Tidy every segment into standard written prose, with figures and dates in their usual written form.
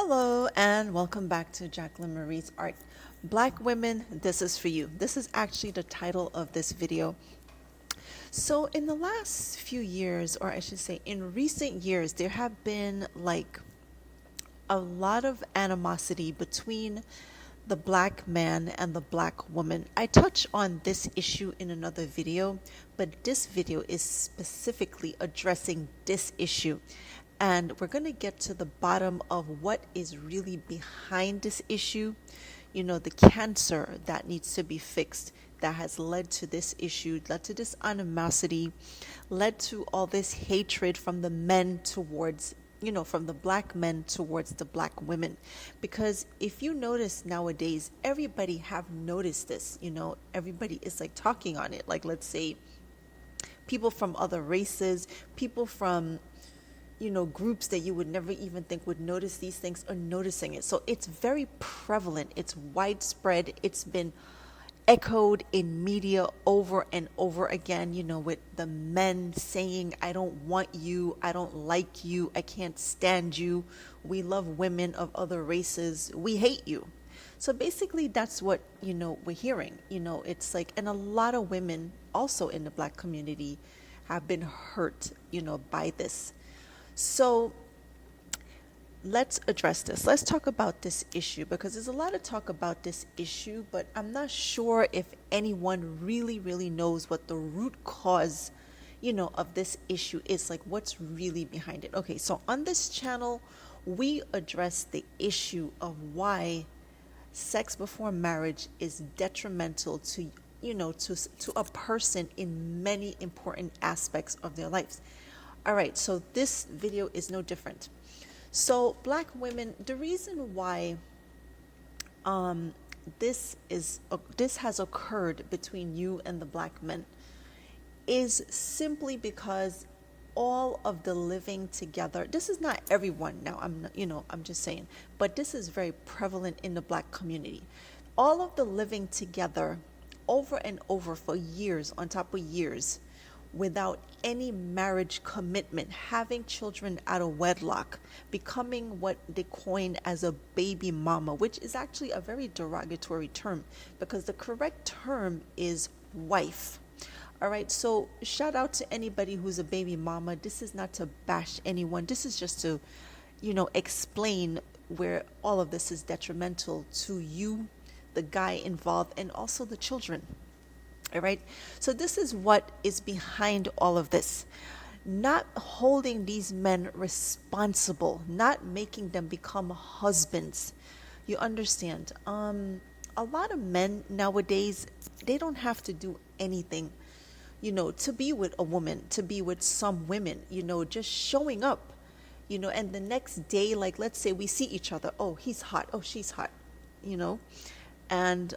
Hello and welcome back to Jacqueline Marie's Art. Black women, this is for you. This is actually the title of this video. So in the last few years, or I should say in recent years, there have been like a lot of animosity between the black man and the black woman. I touch on this issue in another video, but this video is specifically addressing this issue. And we're going to get to the bottom of what is really behind this issue, the cancer that needs to be fixed that has led to this issue, led to this animosity, led to all this hatred from the men towards from the black men towards the black women. Because if you notice nowadays, everybody have noticed this, everybody is like talking on it. Like, let's say people from other races, people from groups that you would never even think would notice these things are noticing it. So it's very prevalent, it's widespread, it's been echoed in media over and over again, with the men saying, I don't want you, I don't like you, I can't stand you, we love women of other races, we hate you. So basically that's what, we're hearing. It's like, and a lot of women also in the black community have been hurt, by this. So let's address this. Let's talk about this issue because there's a lot of talk about this issue, but I'm not sure if anyone really knows what the root cause, of this issue is, like what's really behind it. Okay, so on this channel, we address the issue of why sex before marriage is detrimental to, to a person in many important aspects of their lives. All right, so this video is no different. So black women, the reason why this has occurred between you and the black men is simply because all of the living together, this is not everyone now, I'm just saying, but this is very prevalent in the black community. All of the living together over and over for years on top of years without any marriage commitment, having children out of wedlock, becoming what they coin as a baby mama, which is actually a very derogatory term because the correct term is wife. All right, so shout out to anybody who's a baby mama. This is not to bash anyone. This is just to, explain where all of this is detrimental to you, the guy involved, and also the children. All right. So this is what is behind all of this. Not holding these men responsible, not making them become husbands. You understand? A lot of men nowadays, they don't have to do anything, to be with a woman, to be with some women, just showing up, and the next day, like, let's say we see each other. Oh, he's hot. Oh, she's hot, and,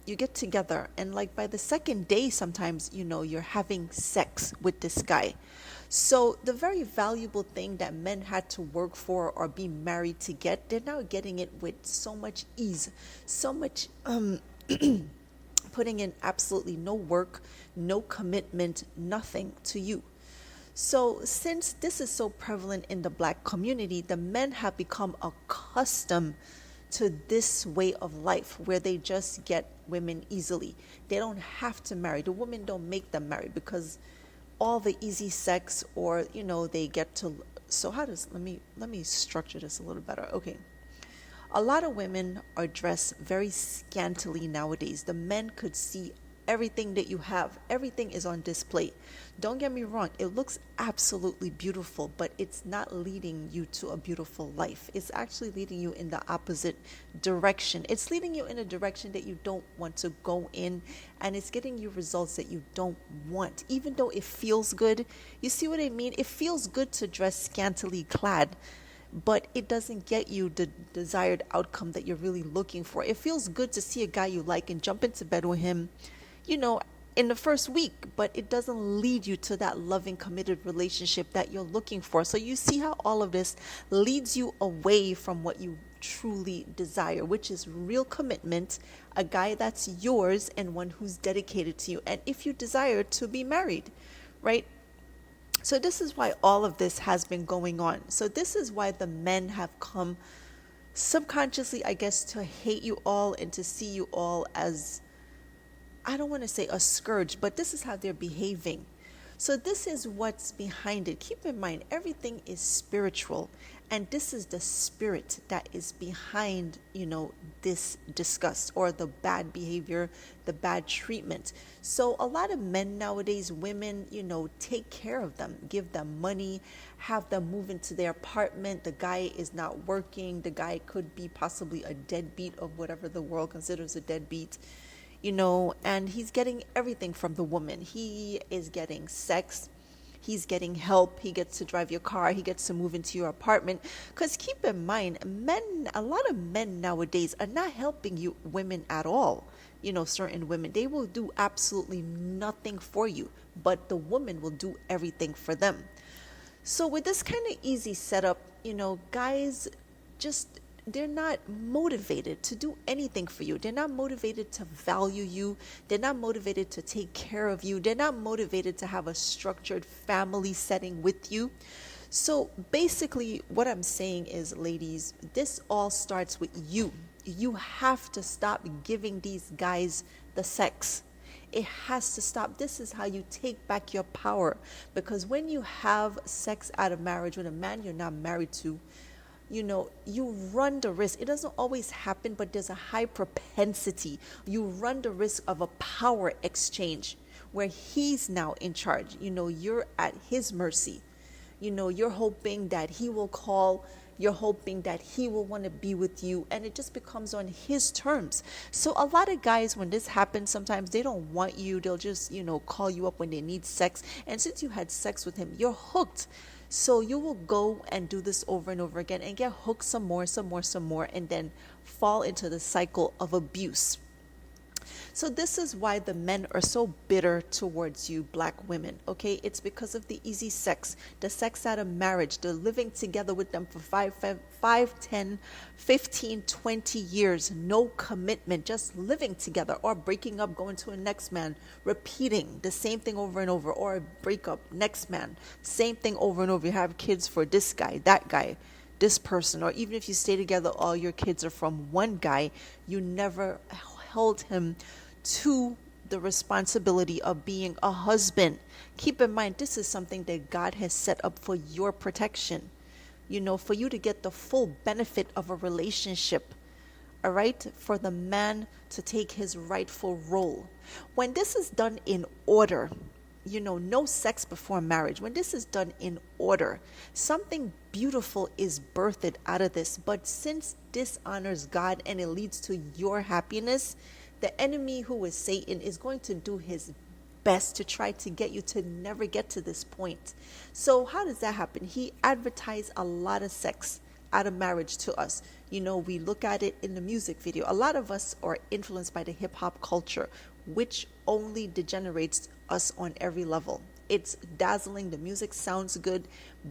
you get together and like by the second day sometimes you're having sex with this guy. So the very valuable thing that men had to work for or be married to get, they're now getting it with so much ease, so much putting in absolutely no work, no commitment, nothing to you. So since this is so prevalent in the black community, the men have become accustomed to this way of life where they just get women easily. They don't have to marry. The women don't make them marry because all the easy sex, or they get to. So how does let me structure this a little better. Okay, a lot of women are dressed very scantily nowadays. The men could see everything that you have. Everything is on display. Don't get me wrong, it looks absolutely beautiful, but it's not leading you to a beautiful life. It's actually leading you in the opposite direction. It's leading you in a direction that you don't want to go in, and it's getting you results that you don't want, even though it feels good. You see what I mean? It feels good to dress scantily clad, but it doesn't get you the desired outcome that you're really looking for. It feels good to see a guy you like and jump into bed with him, in the first week, but it doesn't lead you to that loving, committed relationship that you're looking for. So you see how all of this leads you away from what you truly desire, which is real commitment, a guy that's yours and one who's dedicated to you. And if you desire to be married, right? So this is why all of this has been going on. So this is why the men have come subconsciously, I guess, to hate you all and to see you all as, I don't want to say a scourge, but this is how they're behaving. So this is what's behind it. Keep in mind, everything is spiritual, and this is the spirit that is behind, this disgust or the bad behavior, the bad treatment. So a lot of men nowadays, women, take care of them, give them money, have them move into their apartment. The guy is not working. The guy could be possibly a deadbeat of whatever the world considers a deadbeat, and he's getting everything from the woman. He is getting sex, he's getting help, he gets to drive your car, he gets to move into your apartment. Because keep in mind, a lot of men nowadays are not helping you women at all. Certain women, they will do absolutely nothing for you, but the woman will do everything for them. So with this kind of easy setup, guys just, they're not motivated to do anything for you. They're not motivated to value you. They're not motivated to take care of you. They're not motivated to have a structured family setting with you. So basically, what I'm saying is, ladies, this all starts with you. You have to stop giving these guys the sex. It has to stop. This is how you take back your power. Because when you have sex out of marriage with a man you're not married to, you run the risk. It doesn't always happen, but there's a high propensity. You run the risk of a power exchange where he's now in charge. You're at his mercy. You're hoping that he will call. You're hoping that he will want to be with you, and it just becomes on his terms. So a lot of guys, when this happens, sometimes they don't want you. They'll just, call you up when they need sex. And since you had sex with him, you're hooked. So you will go and do this over and over again and get hooked some more, and then fall into the cycle of abuse. So this is why the men are so bitter towards you, black women, okay? It's because of the easy sex, the sex out of marriage, the living together with them for 5, 10, 15, 20 years, no commitment, just living together, or breaking up, going to a next man, repeating the same thing over and over, or a breakup, next man, same thing over and over. You have kids for this guy, that guy, this person, or even if you stay together, all your kids are from one guy, you never held him to the responsibility of being a husband. Keep in mind, this is something that God has set up for your protection, for you to get the full benefit of a relationship. All right, for the man to take his rightful role. When this is done in order, no sex before marriage. When this is done in order, something beautiful is birthed out of this. But since dishonors God and it leads to your happiness, the enemy, who is Satan, is going to do his best to try to get you to never get to this point. So how does that happen? He advertised a lot of sex out of marriage to us. We look at it in the music video. A lot of us are influenced by the hip hop culture, which only degenerates us on every level. It's dazzling. The music sounds good,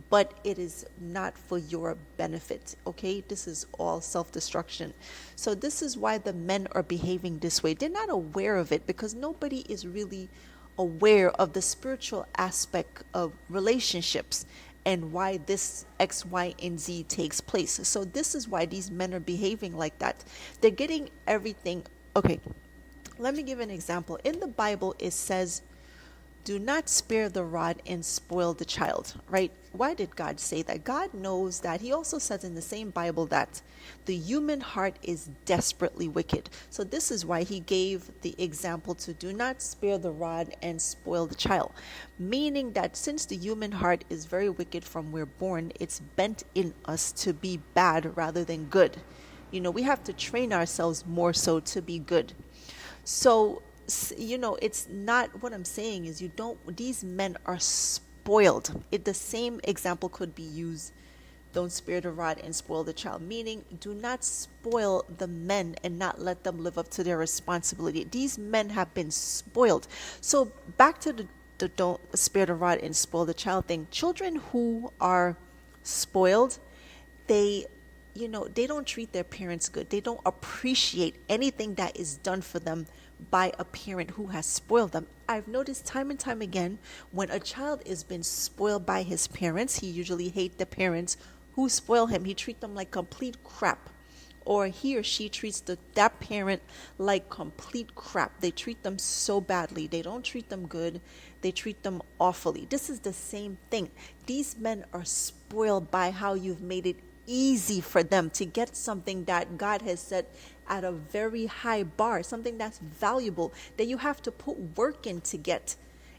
but it is not for your benefit. Okay, this is all self-destruction. So this is why the men are behaving this way. They're not aware of it because nobody is really aware of the spiritual aspect of relationships and why this X, Y, and Z takes place. So this is why these men are behaving like that. They're getting everything. Okay, let me give an example. In the Bible, it says, do not spare the rod and spoil the child, right? Why did God say that? God knows that. He also says in the same Bible that the human heart is desperately wicked. So this is why he gave the example to do not spare the rod and spoil the child. Meaning that since the human heart is very wicked from we're born, it's bent in us to be bad rather than good. We have to train ourselves more so to be good. So it's not, what I'm saying is these men are spoiled. The same example could be used, don't spare the rod and spoil the child, meaning do not spoil the men and not let them live up to their responsibility. These men have been spoiled. So back to the don't spare the rod and spoil the child thing. Children who are spoiled, they don't treat their parents good. They don't appreciate anything that is done for them by a parent who has spoiled them. I've noticed time and time again, when a child is been spoiled by his parents, he usually hates the parents who spoil him. He treats them like complete crap. or he or she treats that parent like complete crap. They treat them so badly. They don't treat them good. They treat them awfully. This is the same thing. These men are spoiled by how you've made it easy for them to get something that God has set at a very high bar, something that's valuable, that you have to put work in to get.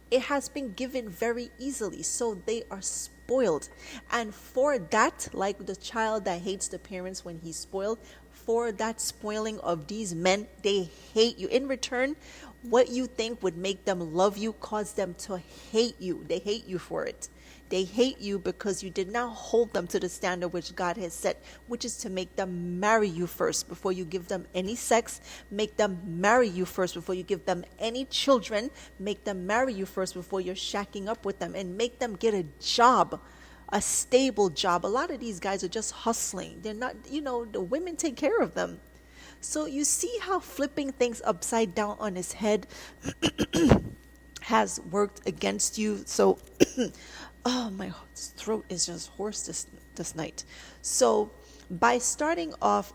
It has been given very easily, so they are spoiled. And for that, like the child that hates the parents when he's spoiled, for that spoiling of these men, they hate you. In return, what you think would make them love you cause them to hate you. They hate you for it. They hate you because you did not hold them to the standard which God has set, which is to make them marry you first before you give them any sex. Make them marry you first before you give them any children. Make them marry you first before you're shacking up with them, and make them get a job, a stable job. A lot of these guys are just hustling. They're not, the women take care of them. So you see how flipping things upside down on his head has worked against you. So oh, my throat is just hoarse this night. So by starting off,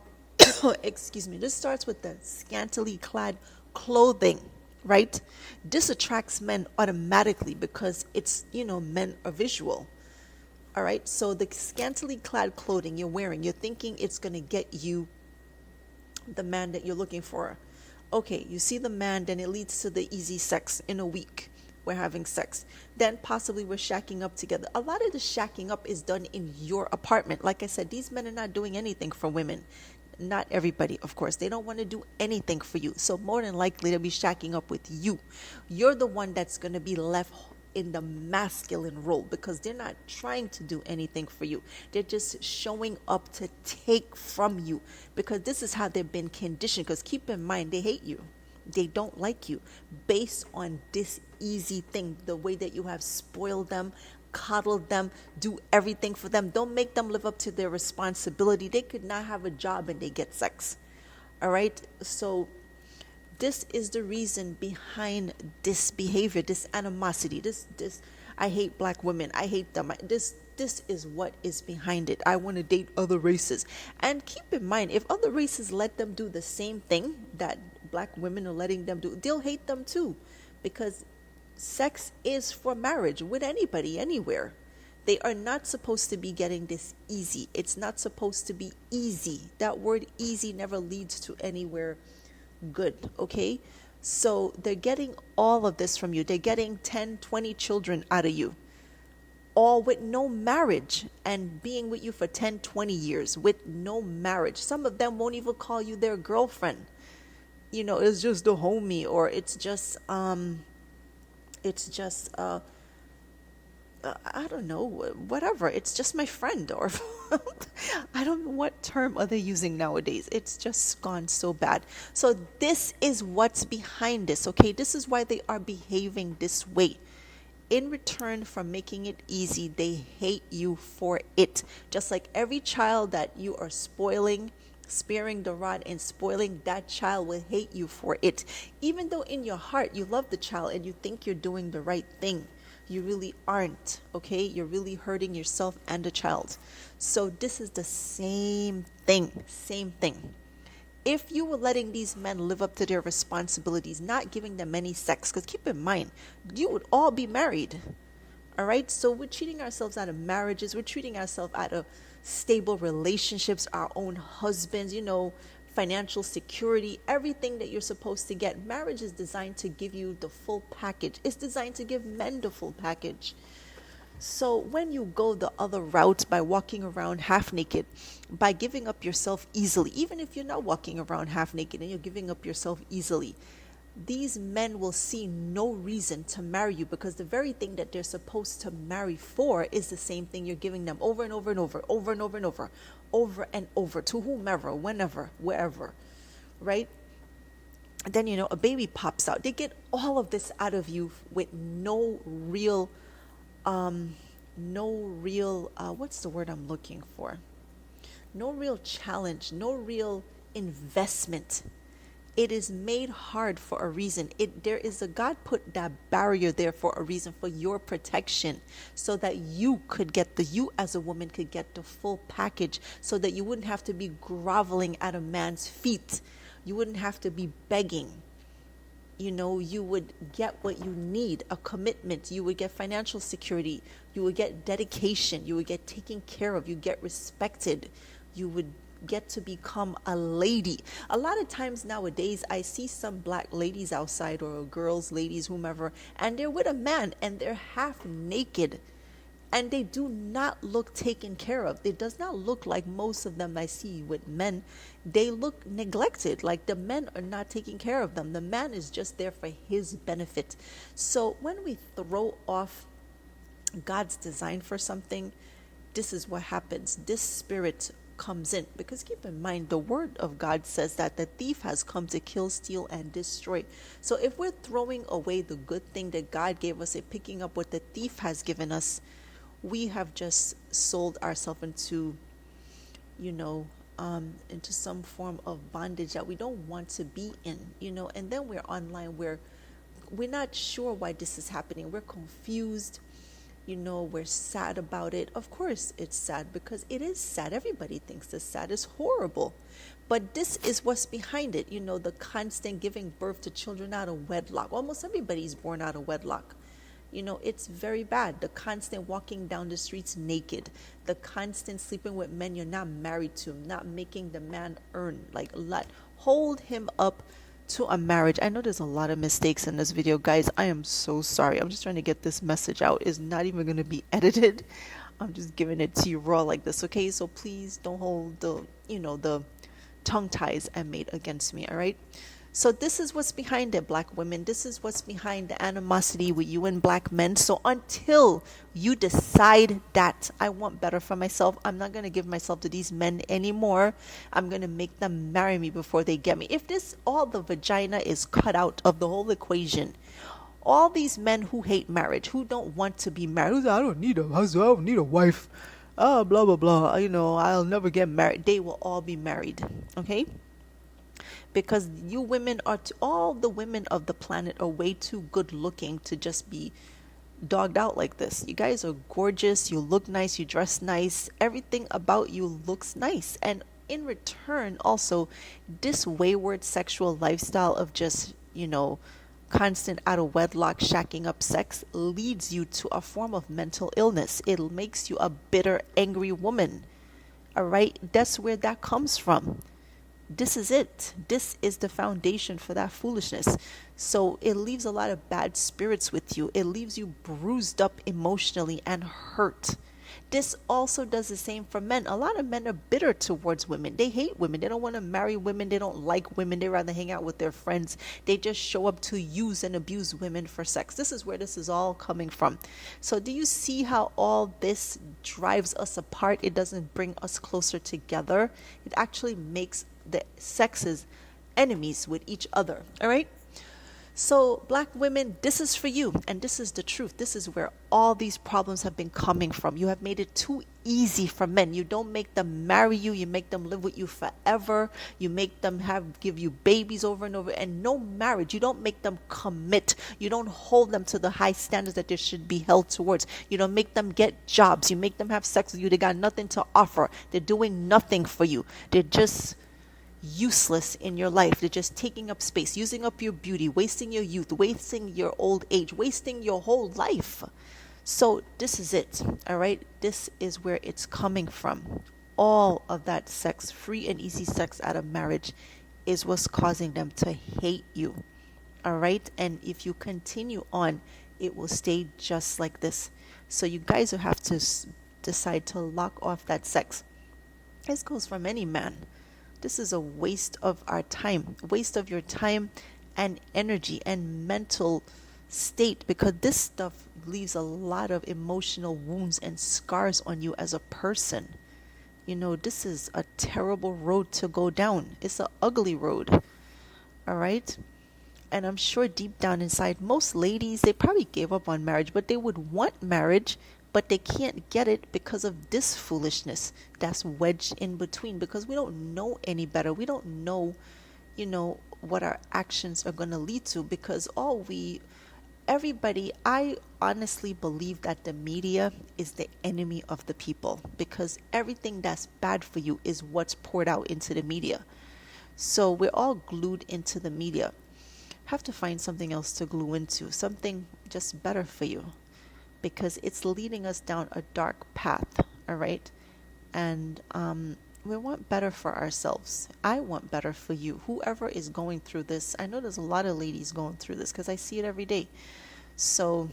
excuse me, this starts with the scantily clad clothing, right? This attracts men automatically because it's, men are visual. All right. So the scantily clad clothing you're wearing, you're thinking it's going to get you the man that you're looking for. Okay. You see the man, then it leads to the easy sex in a week. We're having sex. Then possibly we're shacking up together. A lot of the shacking up is done in your apartment. Like I said, these men are not doing anything for women. Not everybody, of course. They don't want to do anything for you. So more than likely they'll be shacking up with you. You're the one that's going to be left in the masculine role because they're not trying to do anything for you. They're just showing up to take from you because this is how they've been conditioned. Because keep in mind, they hate you. They don't like you based on this easy thing, the way that you have spoiled them, coddled them, do everything for them. Don't make them live up to their responsibility. They could not have a job and they get sex. All right. So this is the reason behind this behavior, this animosity, this, I hate black women. I hate them. This is what is behind it. I want to date other races. And keep in mind, if other races let them do the same thing that black women are letting them do, they'll hate them too. Because sex is for marriage with anybody, anywhere. They are not supposed to be getting this easy. It's not supposed to be easy. That word easy never leads to anywhere good, okay? So they're getting all of this from you. They're getting 10, 20 children out of you, all with no marriage, and being with you for 10, 20 years with no marriage. Some of them won't even call you their girlfriend. It's just a homie, or it's just I don't know, whatever. It's just my friend, or I don't know what term are they using nowadays. It's just gone so bad. So this is what's behind this, okay? This is why they are behaving this way. In return for making it easy, they hate you for it. Just like every child that you are spoiling, sparing the rod and spoiling, that child will hate you for it. Even though in your heart you love the child and you think you're doing the right thing, you really aren't, okay? You're really hurting yourself and the child. So this is the same thing. If you were letting these men live up to their responsibilities, not giving them any sex, because keep in mind, you would all be married. All right? So we're cheating ourselves out of marriages. We're treating ourselves out of stable relationships, our own husbands, financial security, everything that you're supposed to get. Marriage is designed to give you the full package. It's designed to give men the full package. So when you go the other route by walking around half naked, by giving up yourself easily, even if you're not walking around half naked and you're giving up yourself easily, these men will see no reason to marry you, because the very thing that they're supposed to marry for is the same thing you're giving them over and over and over, over and over and over, over and over, to whomever, whenever, wherever, right? And then, a baby pops out. They get all of this out of you with no real, what's the word I'm looking for? No real challenge, no real investment It is made hard for a reason. There is a God put that barrier there for a reason, for your protection, so that you as a woman could get the full package, so that you wouldn't have to be groveling at a man's feet. You wouldn't have to be begging. You would get what you need, a commitment. You would get financial security. You would get dedication. You would get taken care of. You get respected. You would get to become a lady. A lot of times nowadays, I see some black ladies outside, or girls, ladies, whomever, and they're with a man and they're half naked. And they do not look taken care of. It does not look like most of them I see with men. They look neglected, like the men are not taking care of them. The man is just there for his benefit. So when we throw off God's design for something, this is what happens. This spirit comes in, because keep in mind, the word of God says that the thief has come to kill, steal, and destroy. So if we're throwing away the good thing that God gave us and picking up what the thief has given us, we have just sold ourselves into, into some form of bondage that we don't want to be in, and then we're online where we're not sure why this is happening. We're confused, we're sad about it. Of course it's sad, because it is sad. Everybody thinks it's sad. It's horrible. But this is what's behind it, the constant giving birth to children out of wedlock. Almost everybody's born out of wedlock. It's very bad. The constant walking down the streets naked, the constant sleeping with men you're not married to, not making the man earn like a lot. Hold him up to a marriage. I know there's a lot of mistakes in this video, guys. I am so sorry. I'm just trying to get this message out. It's not even going to be edited. I'm just giving it to you raw like this, okay? So please don't hold the tongue ties I made against me, all right? So this is what's behind it, black women. This is what's behind the animosity with you and black men. So until you decide that I want better for myself, I'm not going to give myself to these men anymore. I'm going to make them marry me before they get me. If all the vagina is cut out of the whole equation, all these men who hate marriage, who don't want to be married, I don't need a husband, I don't need a wife, blah, blah, blah, I'll never get married. They will all be married, okay? Because you women all the women of the planet are way too good looking to just be dogged out like this. You guys are gorgeous. You look nice. You dress nice. Everything about you looks nice. And in return, also, this wayward sexual lifestyle of just, constant out of wedlock shacking up sex leads you to a form of mental illness. It makes you a bitter, angry woman. All right? That's where that comes from. This is it. This is the foundation for that foolishness. So it leaves a lot of bad spirits with you. It leaves you bruised up emotionally and hurt. This also does the same for men. A lot of men are bitter towards women. They hate women. They don't want to marry women. They don't like women. They rather hang out with their friends. They just show up to use and abuse women for sex. This is where this is all coming from. So do you see how all this drives us apart? It doesn't bring us closer together. It actually makes the sexes enemies with each other. All right? So black women, this is for you, and this is the truth. This is where all these problems have been coming from. You have made it too easy for men. You don't make them marry you. You make them live with you forever. You make them give you babies over and over, and no marriage. You don't make them commit. You don't hold them to the high standards that they should be held towards. You don't make them get jobs. You make them have sex with you. They got nothing to offer. They're doing nothing for you. They're just useless in your life. They're just taking up space, using up your beauty, wasting your youth, wasting your old age, wasting your whole life. So this is it. All right? This is where it's coming from. All of that sex, free and easy sex out of marriage, is what's causing them to hate you. All right? And if you continue on, it will stay just like this. So you guys will have to decide to lock off that sex. This goes from any man. This is a waste of our time, waste of your time and energy and mental state, because this stuff leaves a lot of emotional wounds and scars on you as a person. This is a terrible road to go down. It's an ugly road. All right? And I'm sure deep down inside, most ladies, they probably gave up on marriage, but they would want marriage, but they can't get it because of this foolishness that's wedged in between, because we don't know any better. We don't know, what our actions are going to lead to, because everybody, I honestly believe that the media is the enemy of the people, because everything that's bad for you is what's poured out into the media. So we're all glued into the media. Have to find something else to glue into, something just better for you, because it's leading us down a dark path, all right? And we want better for ourselves. I want better for you. Whoever is going through this, I know there's a lot of ladies going through this because I see it every day. So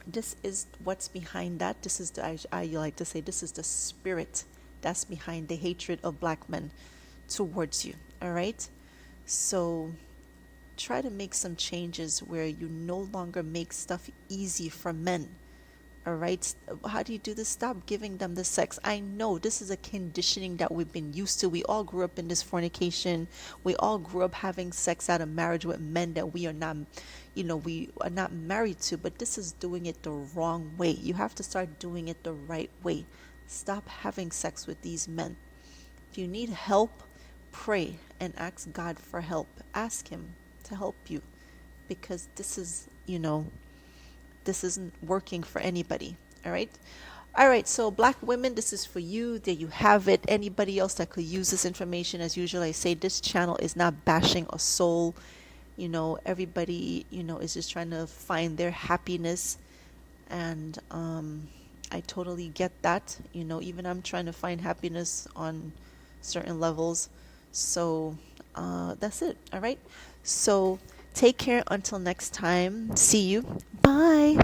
this is what's behind that. This is I like to say, this is the spirit that's behind the hatred of black men towards you. All right. So try to make some changes where you no longer make stuff easy for men. All right. How do you do this? Stop giving them the sex. I know this is a conditioning that we've been used to. We all grew up in this fornication. We all grew up having sex out of marriage with men that we are not, we are not married to. But this is doing it the wrong way. You have to start doing it the right way. Stop having sex with these men. If you need help, pray and ask God for help. Ask Him to help you, because this is, this isn't working for anybody. All right. All right. So black women, this is for you. There you have it. Anybody else that could use this information, as usual, I say this channel is not bashing a soul. Everybody, is just trying to find their happiness. And I totally get that. Even I'm trying to find happiness on certain levels. So that's it. All right. So take care until next time. See you. Bye.